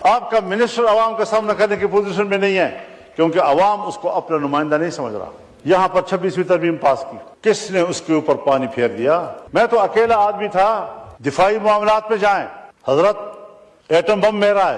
آپ کا منسٹر عوام کا سامنا کرنے کی پوزیشن میں نہیں ہے کیونکہ عوام اس کو اپنا نمائندہ نہیں سمجھ رہا. یہاں پر 26ویں ترمیم پاس کی, کس نے اس کے اوپر پانی پھیر دیا؟ میں تو اکیلا آدمی تھا. دفاعی معاملات میں جائیں, حضرت ایٹم بم میرا ہے,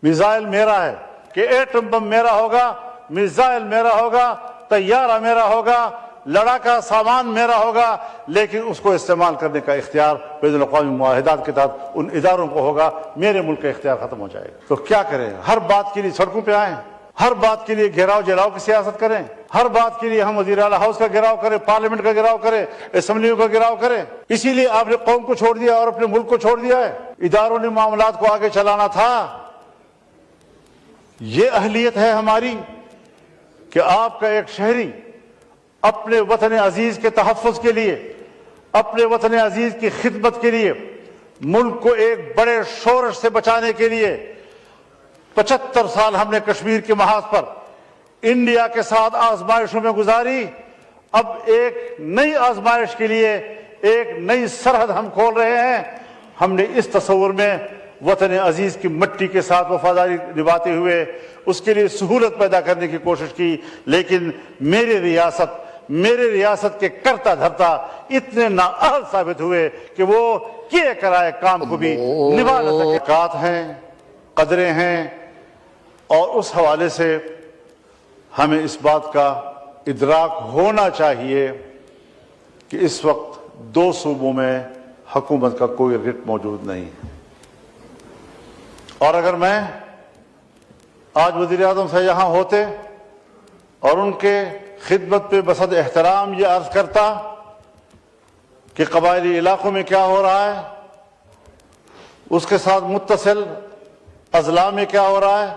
میزائل میرا ہے, کہ ایٹم بم میرا ہوگا, میزائل میرا ہوگا, طیارہ میرا ہوگا, لڑاکا سامان میرا ہوگا, لیکن اس کو استعمال کرنے کا اختیار بین الاقوامی معاہدات کے تحت ان اداروں کو ہوگا. میرے ملک کا اختیار ختم ہو جائے گا. تو کیا کریں؟ ہر بات کے لیے سڑکوں پہ آئیں, ہر بات کے لیے گھیراؤ جلاؤ کی سیاست کریں, ہر بات کے لیے ہم وزیر اعلیٰ ہاؤس کا گھیراؤ کریں, پارلیمنٹ کا گھیراؤ کریں, اسمبلیوں کا گھیراؤ کریں. اسی لیے آپ نے قوم کو چھوڑ دیا اور اپنے ملک کو چھوڑ دیا ہے. اداروں نے معاملات کو آگے چلانا تھا. یہ اہلیت ہے ہماری کہ آپ کا ایک شہری اپنے وطن عزیز کے تحفظ کے لیے, اپنے وطن عزیز کی خدمت کے لیے, ملک کو ایک بڑے شورش سے بچانے کے لیے 75 سال ہم نے کشمیر کے محاذ پر انڈیا کے ساتھ آزمائشوں میں گزاری. اب ایک نئی آزمائش کے لیے ایک نئی سرحد ہم کھول رہے ہیں. ہم نے اس تصور میں وطن عزیز کی مٹی کے ساتھ وفاداری نبھاتے ہوئے اس کے لیے سہولت پیدا کرنے کی کوشش کی, لیکن میرے ریاست کے کرتا دھرتا اتنے نااہل ثابت ہوئے کہ وہ کیے کرائے کام کو بھی نبھا نہ سکے. اوقات ہیں, قدریں ہیں, اور اس حوالے سے ہمیں اس بات کا ادراک ہونا چاہیے کہ اس وقت 2 صوبوں میں حکومت کا کوئی رٹ موجود نہیں. اور اگر میں آج وزیر اعظم سے یہاں ہوتے اور ان کے خدمت پہ بصد احترام یہ عرض کرتا کہ قبائلی علاقوں میں کیا ہو رہا ہے, اس کے ساتھ متصل اضلاع میں کیا ہو رہا ہے,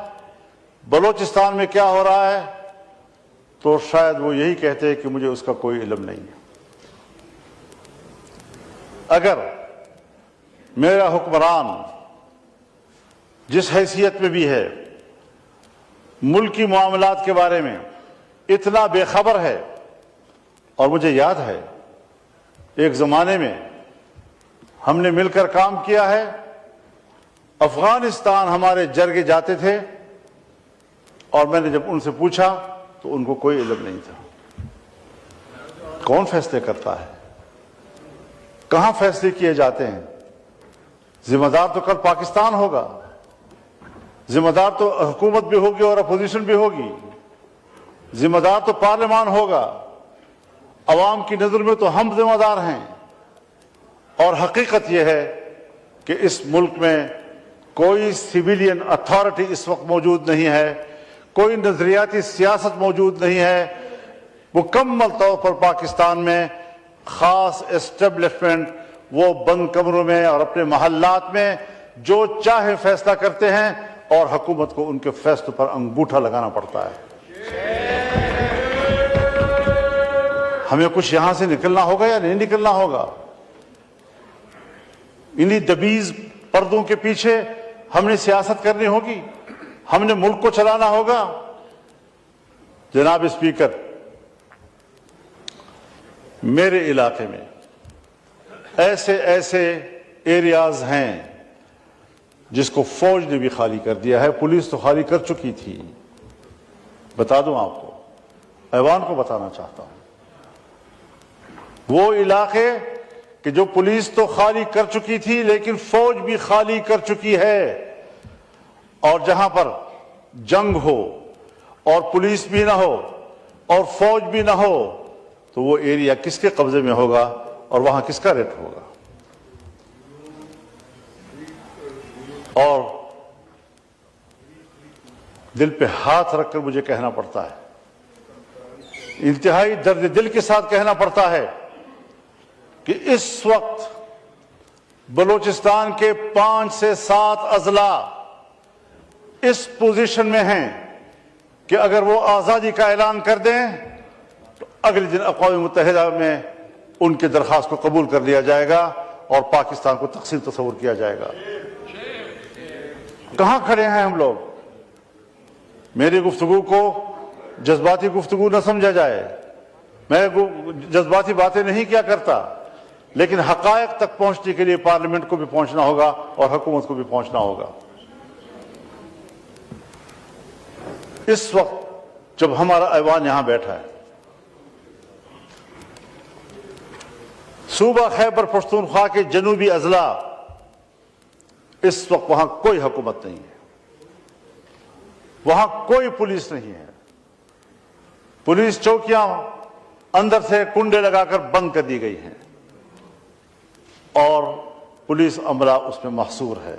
بلوچستان میں کیا ہو رہا ہے, تو شاید وہ یہی کہتے کہ مجھے اس کا کوئی علم نہیں ہے. اگر میرا حکمران جس حیثیت میں بھی ہے ملکی معاملات کے بارے میں اتنا بے خبر ہے, اور مجھے یاد ہے ایک زمانے میں ہم نے مل کر کام کیا ہے, افغانستان ہمارے جرگے جاتے تھے, اور میں نے جب ان سے پوچھا تو ان کو کوئی علم نہیں تھا. کون فیصلے کرتا ہے, کہاں فیصلے کیے جاتے ہیں؟ ذمہ دار تو کل پاکستان ہوگا, ذمہ دار تو حکومت بھی ہوگی اور اپوزیشن بھی ہوگی, ذمہ دار تو پارلیمان ہوگا. عوام کی نظر میں تو ہم ذمہ دار ہیں. اور حقیقت یہ ہے کہ اس ملک میں کوئی سویلین اتھارٹی اس وقت موجود نہیں ہے, کوئی نظریاتی سیاست موجود نہیں ہے. مکمل طور پر پاکستان میں خاص اسٹیبلشمنٹ وہ بند کمروں میں اور اپنے محلات میں جو چاہے فیصلہ کرتے ہیں, اور حکومت کو ان کے فیصلوں پر انگوٹھا لگانا پڑتا ہے. ہمیں کچھ یہاں سے نکلنا ہوگا یا نہیں نکلنا ہوگا؟ انہی دبیز پردوں کے پیچھے ہم نے سیاست کرنی ہوگی, ہم نے ملک کو چلانا ہوگا. جناب اسپیکر, میرے علاقے میں ایسے ایریاز ہیں جس کو فوج نے بھی خالی کر دیا ہے. پولیس تو خالی کر چکی تھی. بتا دوں آپ کو, ایوان کو بتانا چاہتا ہوں, وہ علاقے کہ جو پولیس تو خالی کر چکی تھی لیکن فوج بھی خالی کر چکی ہے, اور جہاں پر جنگ ہو اور پولیس بھی نہ ہو اور فوج بھی نہ ہو تو وہ ایریا کس کے قبضے میں ہوگا اور وہاں کس کا ریٹ ہوگا؟ اور دل پہ ہاتھ رکھ کر مجھے کہنا پڑتا ہے, انتہائی درد دل کے ساتھ کہنا پڑتا ہے کہ اس وقت بلوچستان کے 5 سے 7 اضلاع اس پوزیشن میں ہیں کہ اگر وہ آزادی کا اعلان کر دیں تو اگلے دن اقوام متحدہ میں ان کی درخواست کو قبول کر لیا جائے گا اور پاکستان کو تقسیم تصور کیا جائے گا. کہاں کھڑے ہیں ہم لوگ؟ میری گفتگو کو جذباتی گفتگو نہ سمجھا جائے, میں جذباتی باتیں نہیں کیا کرتا, لیکن حقائق تک پہنچنے کے لیے پارلیمنٹ کو بھی پہنچنا ہوگا اور حکومت کو بھی پہنچنا ہوگا. اس وقت جب ہمارا ایوان یہاں بیٹھا ہے، صوبہ خیبر پختونخوا کے جنوبی اضلاع، اس وقت وہاں کوئی حکومت نہیں ہے، وہاں کوئی پولیس نہیں ہے، پولیس چوکیاں اندر سے کنڈے لگا کر بند کر دی گئی ہیں اور پولیس عملہ اس میں محصور ہے،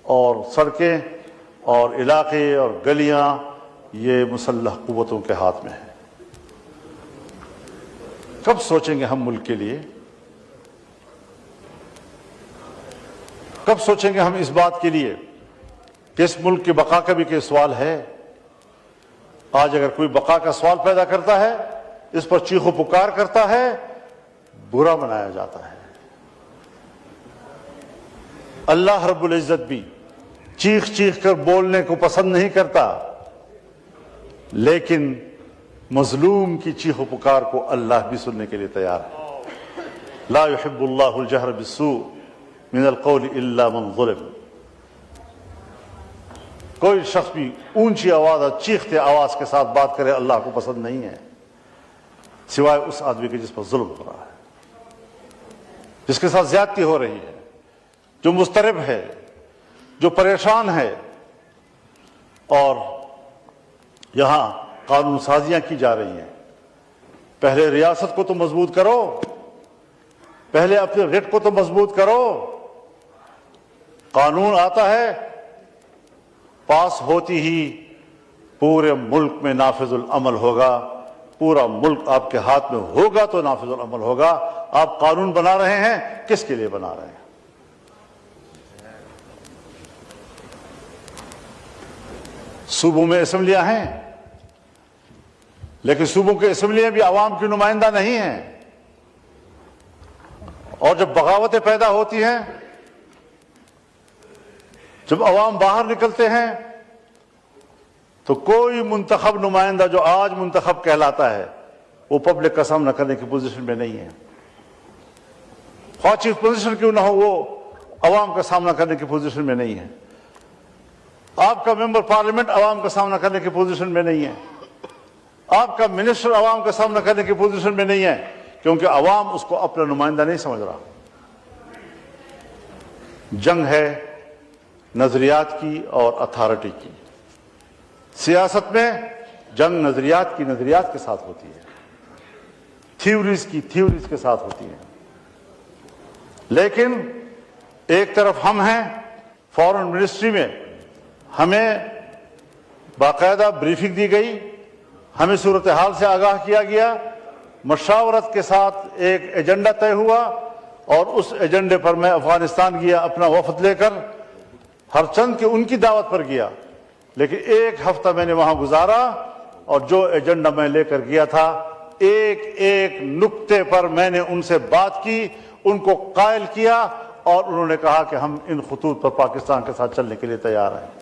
اور سڑکیں اور علاقے اور گلیاں یہ مسلح قوتوں کے ہاتھ میں ہیں۔ کب سوچیں گے ہم ملک کے لیے؟ کب سوچیں گے ہم اس بات کے لیے کہ اس ملک کی بقا کا بھی کوئی سوال ہے؟ آج اگر کوئی بقا کا سوال پیدا کرتا ہے، اس پر چیخ و پکار کرتا ہے، برا منایا جاتا ہے۔ اللہ رب العزت بھی چیخ چیخ کر بولنے کو پسند نہیں کرتا، لیکن مظلوم کی چیخ و پکار کو اللہ بھی سننے کے لیے تیار ہے۔ لا يحب اللہ الجہر بالسوء من القول الا من ظلم۔ کوئی شخص بھی اونچی آواز اور چیختے آواز کے ساتھ بات کرے اللہ کو پسند نہیں ہے، سوائے اس آدمی کے جس پر ظلم ہو رہا ہے، جس کے ساتھ زیادتی ہو رہی ہے، جو مضطرب ہے، جو پریشان ہے۔ اور یہاں قانون سازیاں کی جا رہی ہیں۔ پہلے ریاست کو تو مضبوط کرو، پہلے اپنے ریٹ کو تو مضبوط کرو۔ قانون آتا ہے، پاس ہوتی ہی پورے ملک میں نافذ العمل ہوگا، پورا ملک آپ کے ہاتھ میں ہوگا تو نافذ العمل ہوگا۔ آپ قانون بنا رہے ہیں، کس کے لیے بنا رہے ہیں؟ صوبوں میں اسمبلیاں ہیں، لیکن صوبوں کی اسمبلیاں بھی عوام کی نمائندہ نہیں ہیں، اور جب بغاوتیں پیدا ہوتی ہیں، جب عوام باہر نکلتے ہیں، تو کوئی منتخب نمائندہ جو آج منتخب کہلاتا ہے وہ پبلک کا سامنا کرنے کی پوزیشن میں نہیں ہے۔ خواہ چیف پوزیشن کیوں نہ ہو، وہ عوام کا سامنا کرنے کی پوزیشن میں نہیں ہے۔ آپ کا ممبر پارلیمنٹ عوام کا سامنا کرنے کی پوزیشن میں نہیں ہے، آپ کا منسٹر عوام کا سامنا کرنے کی پوزیشن میں نہیں ہے، کیونکہ عوام اس کو اپنا نمائندہ نہیں سمجھ رہا۔ جنگ ہے نظریات کی اور اتھارٹی کی۔ سیاست میں جنگ نظریات کی نظریات کے ساتھ ہوتی ہے، تھیوریز کی تھیوریز کے ساتھ ہوتی ہے۔ لیکن ایک طرف ہم ہیں، فارن منسٹری میں ہمیں باقاعدہ بریفنگ دی گئی، ہمیں صورتحال سے آگاہ کیا گیا، مشاورت کے ساتھ ایک ایجنڈا طے ہوا، اور اس ایجنڈے پر میں افغانستان گیا اپنا وفد لے کر، ہر چند کہ ان کی دعوت پر گیا، لیکن ایک ہفتہ میں نے وہاں گزارا، اور جو ایجنڈا میں لے کر گیا تھا، ایک ایک نقطے پر میں نے ان سے بات کی، ان کو قائل کیا، اور انہوں نے کہا کہ ہم ان خطوط پر پاکستان کے ساتھ چلنے کے لیے تیار ہیں۔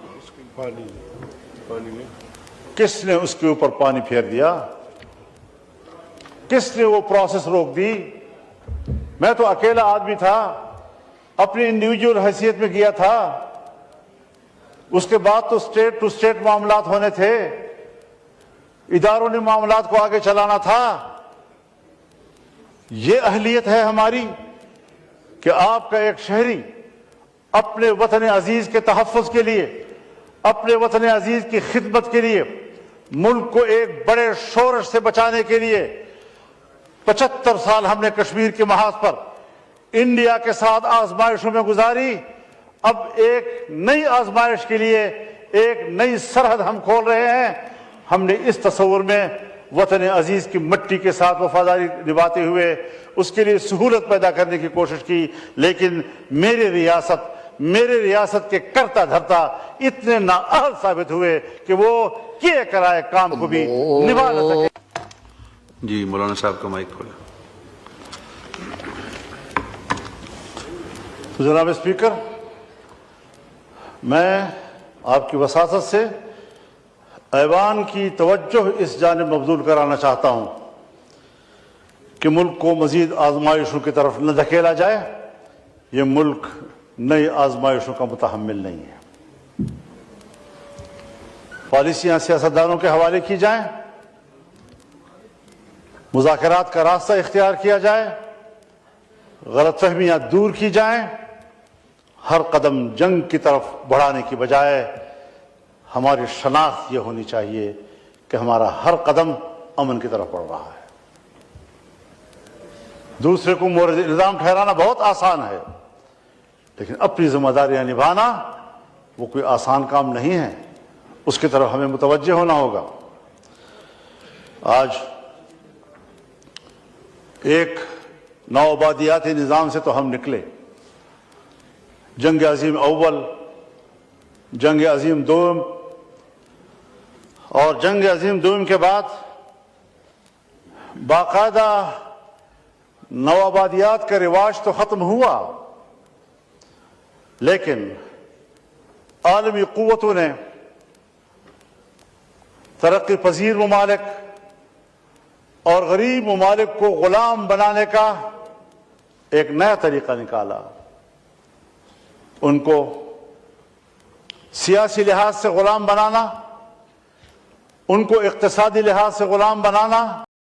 کس نے اس کے اوپر پانی پھیر دیا؟ کس نے وہ پروسیس روک دی؟ میں تو اکیلا آدمی تھا، اپنی انڈیویجول حیثیت میں گیا تھا، اس کے بعد تو اسٹیٹ ٹو اسٹیٹ معاملات ہونے تھے، اداروں نے معاملات کو آگے چلانا تھا۔ یہ اہلیت ہے ہماری کہ آپ کا ایک شہری اپنے وطن عزیز کے تحفظ کے لیے، اپنے وطن عزیز کی خدمت کے لیے، ملک کو ایک بڑے شورش سے بچانے کے لیے 75 سال ہم نے کشمیر کے محاذ پر انڈیا کے ساتھ آزمائشوں میں گزاری۔ اب ایک نئی آزمائش کے لیے ایک نئی سرحد ہم کھول رہے ہیں۔ ہم نے اس تصور میں وطن عزیز کی مٹی کے ساتھ وفاداری نبھاتے ہوئے اس کے لیے سہولت پیدا کرنے کی کوشش کی، لیکن میری ریاست کے کرتا دھرتا اتنے نااہل ثابت ہوئے کہ وہ کیے کرائے کام کو بھی نبھا نہ سکے۔ جی مولانا صاحب کا مائک کھولا۔ جناب اسپیکر، میں آپ کی وساطت سے ایوان کی توجہ اس جانب مبذول کرانا چاہتا ہوں کہ ملک کو مزید آزمائشوں کی طرف نہ دھکیلا جائے۔ یہ ملک نئی آزمائشوں کا متحمل نہیں ہے۔ پالیسیاں سیاستدانوں کے حوالے کی جائیں، مذاکرات کا راستہ اختیار کیا جائے، غلط فہمیاں دور کی جائیں، ہر قدم جنگ کی طرف بڑھانے کی بجائے ہماری شناخت یہ ہونی چاہیے کہ ہمارا ہر قدم امن کی طرف بڑھ رہا ہے۔ دوسرے کو مورد الزام ٹھہرانا بہت آسان ہے، لیکن اپنی ذمہ داریاں نبھانا وہ کوئی آسان کام نہیں ہے، اس کی طرف ہمیں متوجہ ہونا ہوگا۔ آج ایک نوآبادیاتی نظام سے تو ہم نکلے، جنگ عظیم اول، جنگ عظیم دوم، اور جنگ عظیم دوم کے بعد باقاعدہ نوآبادیات کا رواج تو ختم ہوا، لیکن عالمی قوتوں نے ترقی پذیر ممالک اور غریب ممالک کو غلام بنانے کا ایک نیا طریقہ نکالا۔ ان کو سیاسی لحاظ سے غلام بنانا، ان کو اقتصادی لحاظ سے غلام بنانا،